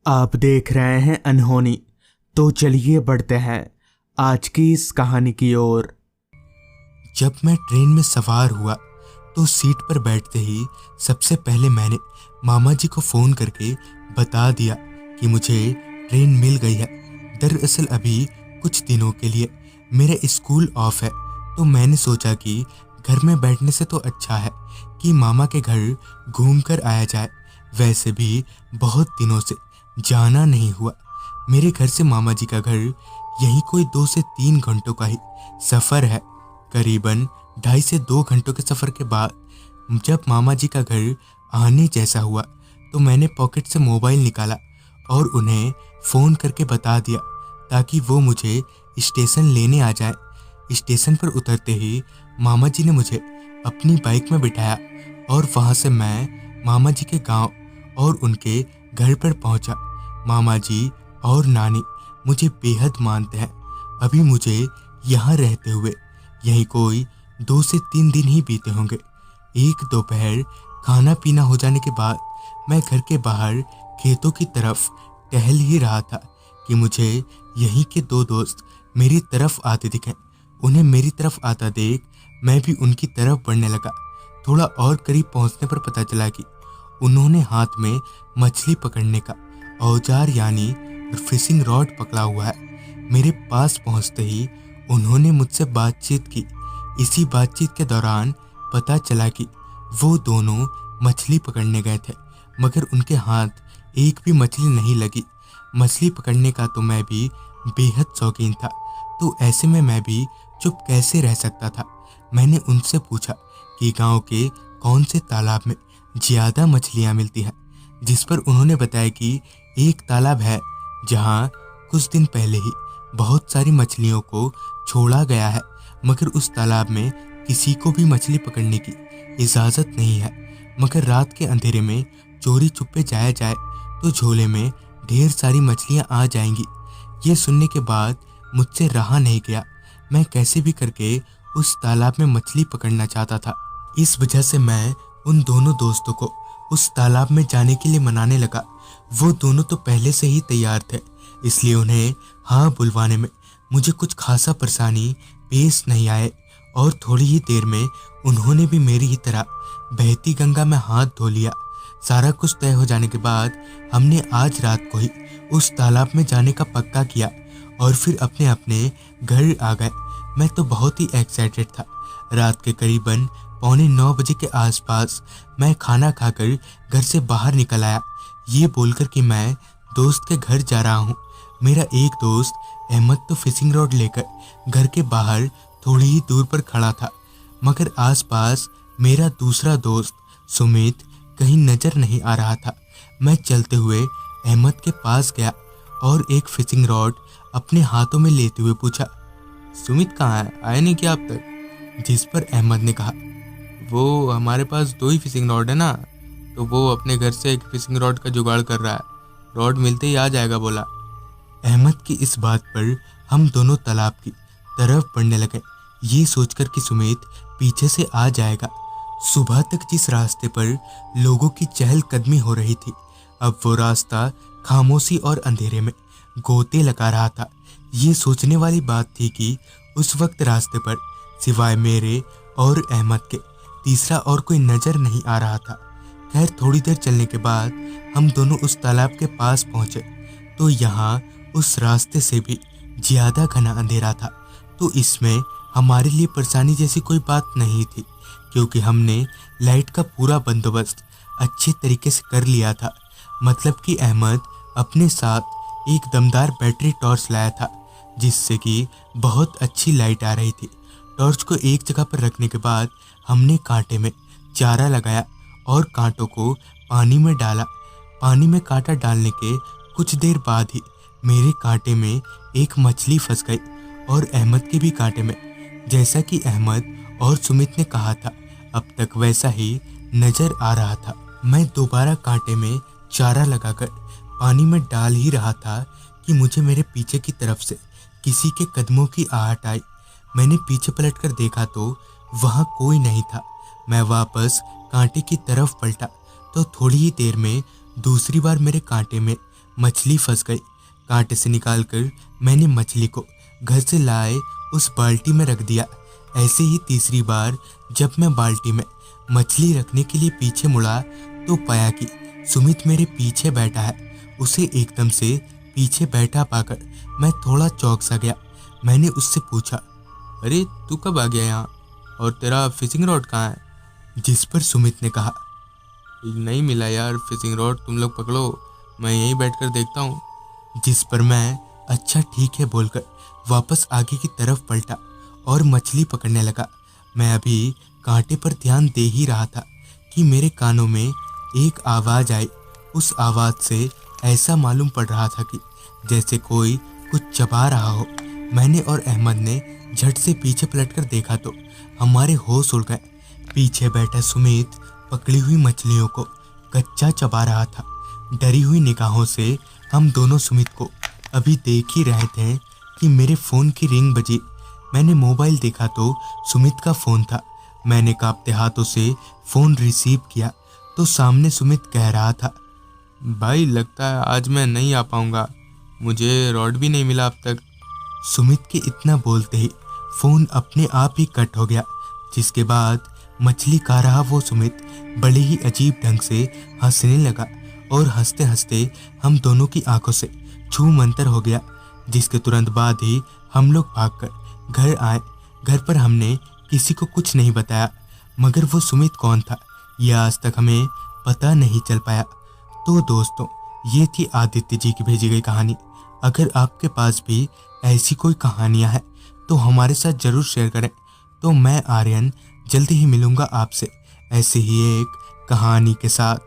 आप देख रहे हैं अनहोनी। तो चलिए बढ़ते हैं आज की इस कहानी की ओर। जब मैं ट्रेन में सवार हुआ तो सीट पर बैठते ही सबसे पहले मैंने मामा जी को फ़ोन करके बता दिया कि मुझे ट्रेन मिल गई है। दरअसल अभी कुछ दिनों के लिए मेरा स्कूल ऑफ है, तो मैंने सोचा कि घर में बैठने से तो अच्छा है कि मामा के घर घूम कर आया जाए। वैसे भी बहुत दिनों से जाना नहीं हुआ। मेरे घर से मामा जी का घर यहीं कोई 2 से 3 घंटों का ही सफ़र है। करीबन 2.5 से 2 घंटों के सफ़र के बाद जब मामा जी का घर आने जैसा हुआ तो मैंने पॉकेट से मोबाइल निकाला और उन्हें फ़ोन करके बता दिया ताकि वो मुझे स्टेशन लेने आ जाए। स्टेशन पर उतरते ही मामा जी ने मुझे अपनी बाइक में बिठाया और वहाँ से मैं मामा जी के गांव और उनके घर पर पहुँचा। मामा जी और नानी मुझे बेहद मानते हैं। अभी मुझे यहाँ रहते हुए यहीं कोई 2 से 3 दिन ही बीते होंगे। एक दोपहर खाना पीना हो जाने के बाद मैं घर के बाहर खेतों की तरफ टहल ही रहा था कि मुझे यहीं के 2 दोस्त मेरी तरफ आते दिखे। उन्हें मेरी तरफ आता देख मैं भी उनकी तरफ बढ़ने लगा। थोड़ा और करीब पहुंचने पर पता चला कि उन्होंने हाथ में मछली पकड़ने का औजार यानी फिशिंग रॉड पकड़ा हुआ है। मेरे पास पहुंचते ही उन्होंने मुझसे बातचीत की। इसी बातचीत के दौरान पता चला कि वो दोनों मछली पकड़ने गए थे, मगर उनके हाथ एक भी मछली नहीं लगी। मछली पकड़ने का तो मैं भी बेहद शौकीन था, तो ऐसे में मैं भी चुप कैसे रह सकता था। मैंने उनसे पूछा कि गांव के कौन से तालाब में ज़्यादा मछलियां मिलती हैं, जिस पर उन्होंने बताया कि एक तालाब है जहां कुछ दिन पहले ही बहुत सारी मछलियों को छोड़ा गया है, मगर उस तालाब में किसी को भी मछली पकड़ने की इजाज़त नहीं है। मगर रात के अंधेरे में चोरी छुपे जाया जाए तो झोले में ढेर सारी मछलियां आ जाएंगी। ये सुनने के बाद मुझसे रहा नहीं गया। मैं कैसे भी करके उस तालाब में मछली पकड़ना चाहता था। इस वजह से मैं उन दोनों दोस्तों को उस तालाब में जाने के लिए मनाने लगा। वो दोनों तो पहले से ही तैयार थे, इसलिए उन्हें हाँ बुलवाने में मुझे कुछ खासा परेशानी पेश नहीं आए और थोड़ी ही देर में उन्होंने भी मेरी ही तरह बहती गंगा में हाथ धो लिया। सारा कुछ तय हो जाने के बाद हमने आज रात को ही उस तालाब में जाने का पक्का किया और फिर अपने अपने घर आ गए। मैं तो बहुत ही एक्साइटेड था। रात के करीबन 8:45 बजे के आसपास मैं खाना खाकर घर से बाहर निकल आया, ये बोलकर कि मैं दोस्त के घर जा रहा हूँ। मेरा एक दोस्त अहमद तो फिशिंग रॉड लेकर घर के बाहर थोड़ी ही दूर पर खड़ा था, मगर आसपास मेरा दूसरा दोस्त सुमित कहीं नज़र नहीं आ रहा था। मैं चलते हुए अहमद के पास गया और एक फिशिंग रॉड अपने हाथों में लेते हुए पूछा, सुमित कहाँ है, आया नहीं क्या अब तक? जिस पर अहमद ने कहा, वो हमारे पास 2 ही फिशिंग रॉड है ना, तो वो अपने घर से एक फिशिंग रॉड का जुगाड़ कर रहा है, रॉड मिलते ही आ जाएगा बोला। अहमद की इस बात पर हम दोनों तालाब की तरफ बढ़ने लगे, ये सोचकर कि सुमित पीछे से आ जाएगा। सुबह तक जिस रास्ते पर लोगों की चहलकदमी हो रही थी, अब वो रास्ता खामोशी और अंधेरे में गोते लगा रहा था। ये सोचने वाली बात थी कि उस वक्त रास्ते पर सिवाय मेरे और अहमद के तीसरा और कोई नज़र नहीं आ रहा था। खैर थोड़ी देर चलने के बाद हम दोनों उस तालाब के पास पहुंचे तो यहाँ उस रास्ते से भी ज़्यादा घना अंधेरा था। तो इसमें हमारे लिए परेशानी जैसी कोई बात नहीं थी, क्योंकि हमने लाइट का पूरा बंदोबस्त अच्छे तरीके से कर लिया था। मतलब कि अहमद अपने साथ एक दमदार बैटरी टॉर्च लाया था, जिससे कि बहुत अच्छी लाइट आ रही थी। टॉर्च को एक जगह पर रखने के बाद हमने कांटे में चारा लगाया और कांटों को पानी में डाला। पानी में कांटा डालने के कुछ देर बाद ही मेरे कांटे में एक मछली फंस गई और अहमद के भी कांटे में। जैसा कि अहमद और सुमित ने कहा था, अब तक वैसा ही नज़र आ रहा था। मैं दोबारा कांटे में चारा लगाकर पानी में डाल ही रहा था कि मुझे मेरे पीछे की तरफ से किसी के कदमों की आहट आई। मैंने पीछे पलटकर देखा तो वहाँ कोई नहीं था। मैं वापस कांटे की तरफ पलटा तो थोड़ी ही देर में दूसरी बार मेरे कांटे में मछली फंस गई। कांटे से निकालकर मैंने मछली को घर से लाए उस बाल्टी में रख दिया। ऐसे ही तीसरी बार जब मैं बाल्टी में मछली रखने के लिए पीछे मुड़ा तो पाया कि सुमित मेरे पीछे बैठा है। उसे एकदम से पीछे बैठा पाकर मैं थोड़ा चौंक सा गया। मैंने उससे पूछा, अरे तू कब आ गया यहाँ, और तेरा फिशिंग रॉड कहाँ है? जिस पर सुमित ने कहा, नहीं मिला यार फिशिंग रॉड, तुम लोग पकड़ो, मैं यहीं बैठकर देखता हूँ। जिस पर मैं अच्छा ठीक है बोलकर वापस आगे की तरफ पलटा और मछली पकड़ने लगा। मैं अभी कांटे पर ध्यान दे ही रहा था कि मेरे कानों में एक आवाज़ आई। उस आवाज़ से ऐसा मालूम पड़ रहा था कि जैसे कोई कुछ चबा रहा हो। मैंने और अहमद ने झट से पीछे पलटकर देखा तो हमारे होश उड़ गए। पीछे बैठा सुमित पकड़ी हुई मछलियों को कच्चा चबा रहा था। डरी हुई निगाहों से हम दोनों सुमित को अभी देख ही रहे थे कि मेरे फ़ोन की रिंग बजी। मैंने मोबाइल देखा तो सुमित का फ़ोन था। मैंने कांपते हाथों से फ़ोन रिसीव किया तो सामने सुमित कह रहा था, भाई लगता है आज मैं नहीं आ पाऊँगा, मुझे रॉड भी नहीं मिला अब तक। सुमित के इतना बोलते ही फ़ोन अपने आप ही कट हो गया, जिसके बाद मछली खा रहा वो सुमित बड़े ही अजीब ढंग से हंसने लगा और हंसते हंसते हम दोनों की आंखों से छू मंतर हो गया। जिसके तुरंत बाद ही हम लोग भागकर घर आए। घर पर हमने किसी को कुछ नहीं बताया, मगर वो सुमित कौन था यह आज तक हमें पता नहीं चल पाया। तो दोस्तों, ये थी आदित्य जी की भेजी गई कहानी। अगर आपके पास भी ऐसी कोई कहानियाँ हैं तो हमारे साथ ज़रूर शेयर करें। तो मैं आर्यन जल्दी ही मिलूँगा आपसे ऐसे ही एक कहानी के साथ।